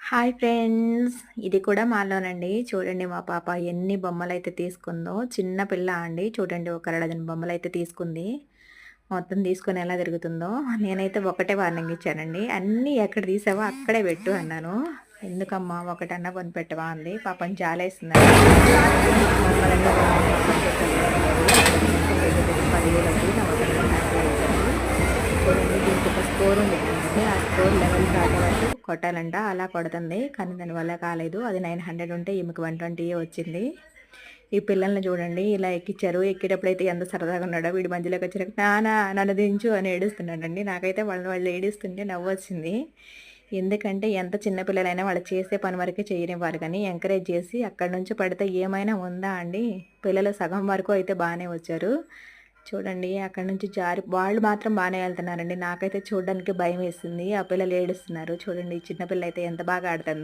Hi friends. ఇది కూడా మాలోనండి. చూడండి మా పాప ఎన్ని బొమ్మలైతే తీసుకుందో. చిన్న పిల్ల అండి. చూడండి ఒక డజన్ బొమ్మలైతే తీసుకుంది. మొత్తం తీసుకొని ఎలా తిరుగుతుందో. నేనైతే ఒకటే వార్నింగ్ ఇచ్చానండి. "అన్నీ ఎక్కడ తీసావో అక్కడే పెట్టు" అన్నాను. "ఎందుకమ్మా ఒకటన్నా కొనిపెట్టవా" అంది. పాపం జాలేసిందండి. బొమ్మలన్నీ దగ్గర 10,000 అవుతుంది. నా ఒకటి హ్యాపీ అయిపోయింది. చూడండి దీనికి ఒక స్కోర్ ఉండిద్దండి. ఆ స్కోర్ లెవెల్ దాటే వరకు కొట్టాలంట. అలా కొడుతుంది. కానీ దానివల్ల కాలేదు. అది 900 ఉంటే ఈమెకి 120 వచ్చింది. ఈ పిల్లల్ని చూడండి ఇలా ఎక్కిచ్చారు. ఎక్కేటప్పుడైతే ఎంత సరదాగా ఉన్నాడో వీడి మధ్యలోకి వచ్చాక నాన్న నన్ను దించు అని ఏడుస్తున్నాడండి. నాకైతే వాళ్ళు ఏడుస్తుంటే నవ్వొచ్చింది. ఎందుకంటే ఎంత చిన్న పిల్లలైనా వాళ్ళు చేసే పని వరకే చేయనివ్వాలి కానీ ఎంకరేజ్ చేసి అక్కడి నుంచి పడితే ఏమైనా ఉందా అండి? పిల్లలు సగం వరకు అయితే బానే వచ్చారు. చూడండి అక్కడి నుంచి జారి వాళ్ళు మాత్రం బానే ఎళ్తున్నారండి. నాకైతే చూడడానికి భయమేసింది. ఆ పిల్లలు ఏడుస్తున్నారు. చూడండి ఈ చిన్న పిల్ల అయితే ఎంత బాగా ఆడుతుంది.